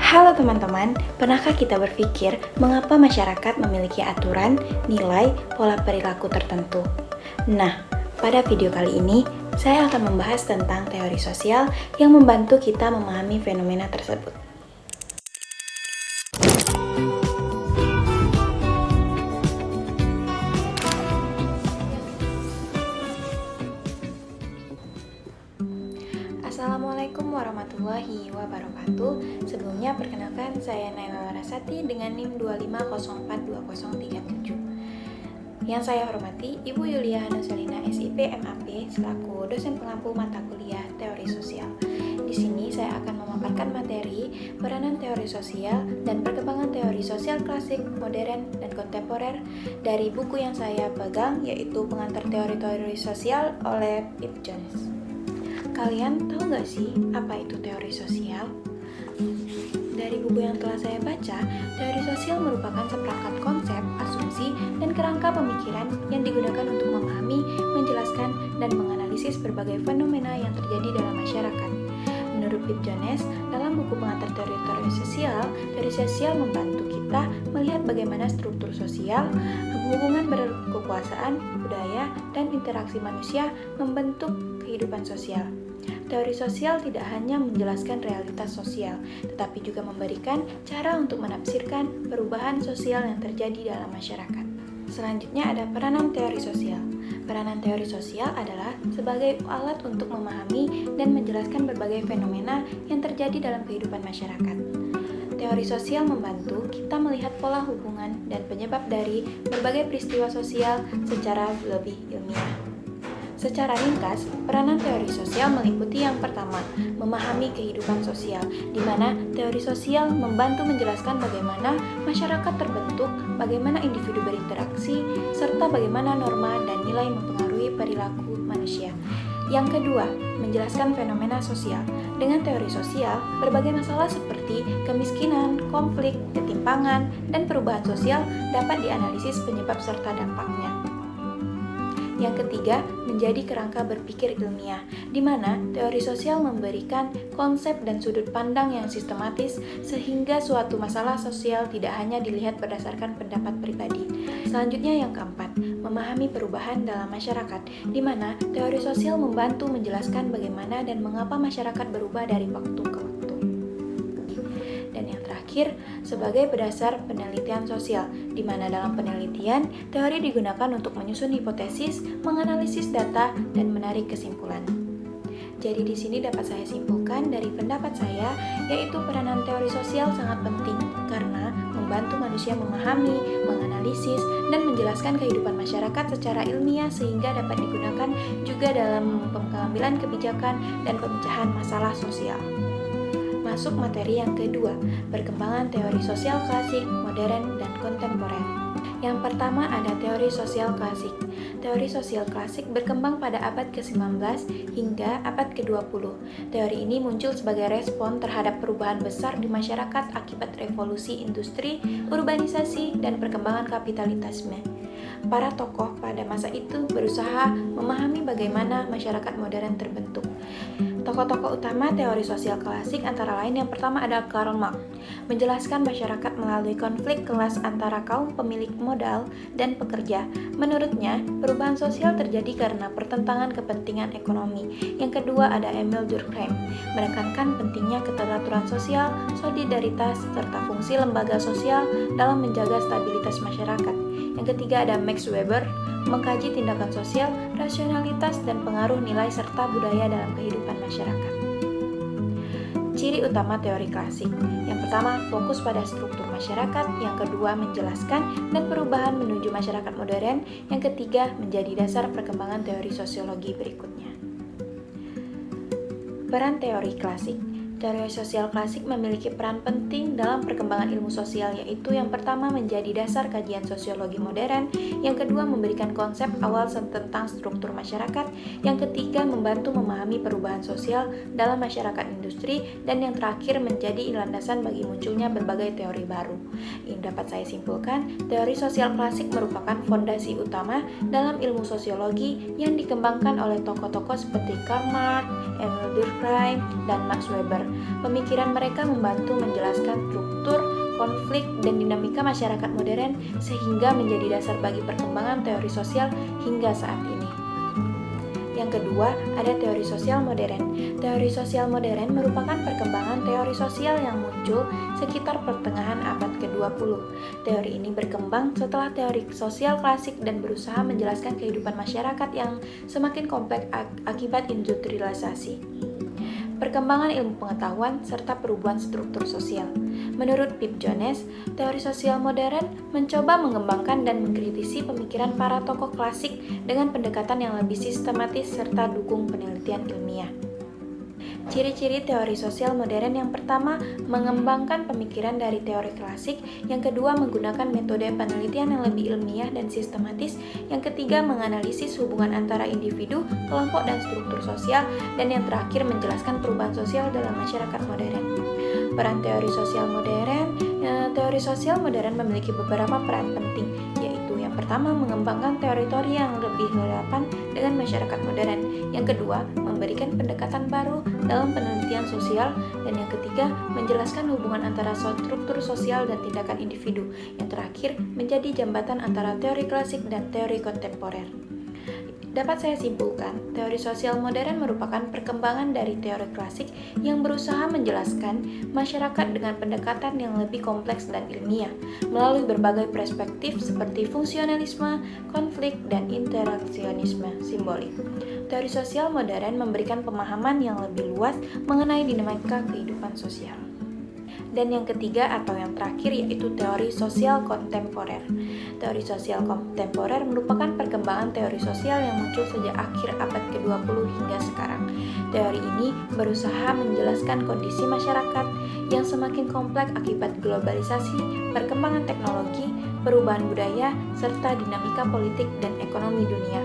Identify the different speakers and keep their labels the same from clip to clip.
Speaker 1: Halo teman-teman, pernahkah kita berpikir mengapa masyarakat memiliki aturan, nilai, pola perilaku tertentu? Nah, pada video kali ini, saya akan membahas tentang teori sosial yang membantu kita memahami fenomena tersebut. Assalamualaikum warahmatullahi wabarakatuh. Sebelumnya perkenalkan, saya Naila Larasati dengan NIM 250420337. Yang saya hormati Ibu Yulia Hanusalina SIP MAP selaku dosen pengampu mata kuliah Teori Sosial. Di sini saya akan memaparkan materi peranan teori sosial dan perkembangan teori sosial klasik, modern, dan kontemporer dari buku yang saya pegang, yaitu Pengantar Teori-Teori Sosial oleh Ip Jones. Kalian tahu nggak sih apa itu teori sosial? Dari buku yang telah saya baca, teori sosial merupakan seperangkat konsep, asumsi, dan kerangka pemikiran yang digunakan untuk memahami, menjelaskan, dan menganalisis berbagai fenomena yang terjadi dalam masyarakat. Menurut Ip Jones, dalam buku Pengantar Teori sosial membantu kita melihat bagaimana struktur sosial, hubungan berkekuasaan, budaya, dan interaksi manusia membentuk kehidupan sosial. Teori sosial tidak hanya menjelaskan realitas sosial, tetapi juga memberikan cara untuk menafsirkan perubahan sosial yang terjadi dalam masyarakat. Selanjutnya ada peranan teori sosial. Peranan teori sosial adalah sebagai alat untuk memahami dan menjelaskan berbagai fenomena yang terjadi dalam kehidupan masyarakat. Teori sosial membantu kita melihat pola hubungan dan penyebab dari berbagai peristiwa sosial secara lebih ilmiah. Secara ringkas, peranan teori sosial meliputi yang pertama, memahami kehidupan sosial, di mana teori sosial membantu menjelaskan bagaimana masyarakat terbentuk, bagaimana individu berinteraksi, serta bagaimana norma dan nilai mempengaruhi perilaku manusia. Yang kedua, menjelaskan fenomena sosial. Dengan teori sosial, berbagai masalah seperti kemiskinan, konflik, ketimpangan, dan perubahan sosial dapat dianalisis penyebab serta dampaknya. Yang ketiga, menjadi kerangka berpikir ilmiah, di mana teori sosial memberikan konsep dan sudut pandang yang sistematis sehingga suatu masalah sosial tidak hanya dilihat berdasarkan pendapat pribadi. Selanjutnya yang keempat, memahami perubahan dalam masyarakat, di mana teori sosial membantu menjelaskan bagaimana dan mengapa masyarakat berubah dari waktu ke waktu. Dan yang terakhir, sebagai berdasar penelitian sosial, di mana dalam penelitian, teori digunakan untuk menyusun hipotesis, menganalisis data, dan menarik kesimpulan. Jadi di sini dapat saya simpulkan dari pendapat saya, yaitu peranan teori sosial sangat penting karena membantu manusia memahami, menganalisis, dan menjelaskan kehidupan masyarakat secara ilmiah sehingga dapat digunakan juga dalam pengambilan kebijakan dan pemecahan masalah sosial. Masuk materi yang kedua, perkembangan teori sosial klasik, modern, dan kontemporer. Yang pertama ada teori sosial klasik. Teori sosial klasik berkembang pada abad ke-19 hingga abad ke-20. Teori ini muncul sebagai respon terhadap perubahan besar di masyarakat akibat revolusi industri, urbanisasi, dan perkembangan kapitalisme. Para tokoh pada masa itu berusaha memahami bagaimana masyarakat modern terbentuk. Tokoh-tokoh utama teori sosial klasik antara lain yang pertama ada Karl Marx, menjelaskan masyarakat melalui konflik kelas antara kaum pemilik modal dan pekerja. Menurutnya, perubahan sosial terjadi karena pertentangan kepentingan ekonomi. Yang kedua ada Emil Durkheim, menekankan pentingnya keteraturan sosial, solidaritas, serta fungsi lembaga sosial dalam menjaga stabilitas masyarakat. Yang ketiga ada Max Weber, mengkaji tindakan sosial, rasionalitas, dan pengaruh nilai serta budaya dalam kehidupan masyarakat. Ciri utama teori klasik. Yang pertama, fokus pada struktur masyarakat. Yang kedua, menjelaskan dan perubahan menuju masyarakat modern. Yang ketiga, menjadi dasar perkembangan teori sosiologi berikutnya. Peran teori klasik. Teori sosial klasik memiliki peran penting dalam perkembangan ilmu sosial, yaitu yang pertama menjadi dasar kajian sosiologi modern, yang kedua memberikan konsep awal tentang struktur masyarakat, yang ketiga membantu memahami perubahan sosial dalam masyarakat industri, dan yang terakhir menjadi landasan bagi munculnya berbagai teori baru. Ini dapat saya simpulkan, teori sosial klasik merupakan fondasi utama dalam ilmu sosiologi yang dikembangkan oleh tokoh-tokoh seperti Karl Marx, Emil Durkheim, dan Max Weber. Pemikiran mereka membantu menjelaskan struktur, konflik, dan dinamika masyarakat modern sehingga menjadi dasar bagi perkembangan teori sosial hingga saat ini. Yang kedua, ada teori sosial modern. Teori sosial modern merupakan perkembangan teori sosial yang muncul sekitar pertengahan abad ke-20. Teori ini berkembang setelah teori sosial klasik dan berusaha menjelaskan kehidupan masyarakat yang semakin kompleks akibat industrialisasi, perkembangan ilmu pengetahuan, serta perubahan struktur sosial. Menurut Pip Jones, teori sosial modern mencoba mengembangkan dan mengkritisi pemikiran para tokoh klasik dengan pendekatan yang lebih sistematis serta dukung penelitian ilmiah. Ciri-ciri teori sosial modern: yang pertama, mengembangkan pemikiran dari teori klasik. Yang kedua, menggunakan metode penelitian yang lebih ilmiah dan sistematis. Yang ketiga, menganalisis hubungan antara individu, kelompok, dan struktur sosial. Dan yang terakhir, menjelaskan perubahan sosial dalam masyarakat modern. Peran teori sosial modern. Teori sosial modern memiliki beberapa peran penting, yaitu yang pertama, mengembangkan teori-teori yang lebih relevan dengan masyarakat modern. Yang kedua, memberikan pendekatan baru dalam penelitian sosial. Dan yang ketiga, menjelaskan hubungan antara struktur sosial dan tindakan individu. Yang terakhir, menjadi jembatan antara teori klasik dan teori kontemporer. Dapat saya simpulkan, teori sosial modern merupakan perkembangan dari teori klasik yang berusaha menjelaskan masyarakat dengan pendekatan yang lebih kompleks dan ilmiah melalui berbagai perspektif seperti fungsionalisme, konflik, dan interaksionisme simbolik. Teori sosial modern memberikan pemahaman yang lebih luas mengenai dinamika kehidupan sosial. Dan yang ketiga atau yang terakhir yaitu teori sosial kontemporer. Teori sosial kontemporer merupakan perkembangan teori sosial yang muncul sejak akhir abad ke-20 hingga sekarang. Teori ini berusaha menjelaskan kondisi masyarakat yang semakin kompleks akibat globalisasi, perkembangan teknologi, perubahan budaya, serta dinamika politik dan ekonomi dunia.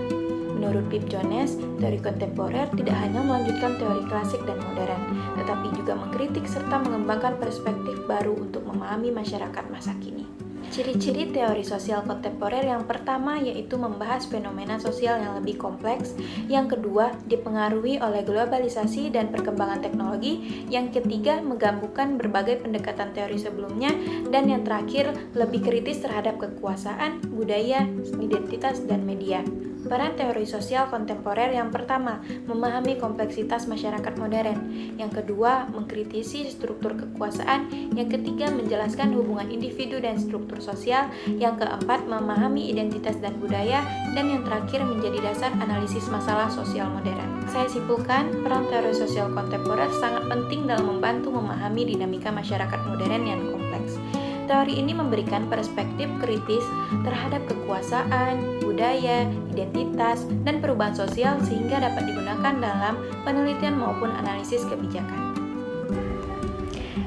Speaker 1: Menurut Pip Jones, teori kontemporer tidak hanya melanjutkan teori klasik dan modern, tetapi juga mengkritik serta mengembangkan perspektif baru untuk memahami masyarakat masa kini. Ciri-ciri teori sosial kontemporer: yang pertama yaitu membahas fenomena sosial yang lebih kompleks. Yang kedua, dipengaruhi oleh globalisasi dan perkembangan teknologi. Yang ketiga, menggabungkan berbagai pendekatan teori sebelumnya. Dan yang terakhir, lebih kritis terhadap kekuasaan, budaya, identitas, dan media. Peran teori sosial kontemporer: yang pertama, memahami kompleksitas masyarakat modern. Yang kedua, mengkritisi struktur kekuasaan. Yang ketiga, menjelaskan hubungan individu dan struktur sosial. Yang keempat, memahami identitas dan budaya. Dan yang terakhir, menjadi dasar analisis masalah sosial modern. Saya simpulkan, peran teori sosial kontemporer sangat penting dalam membantu memahami dinamika masyarakat modern yang kompleks. Teori ini memberikan perspektif kritis terhadap kekuasaan, budaya, identitas, dan perubahan sosial sehingga dapat digunakan dalam penelitian maupun analisis kebijakan.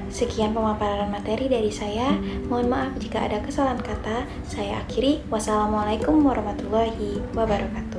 Speaker 1: Sekian pemaparan materi dari saya. Mohon maaf jika ada kesalahan kata. Saya akhiri. Wassalamualaikum warahmatullahi wabarakatuh.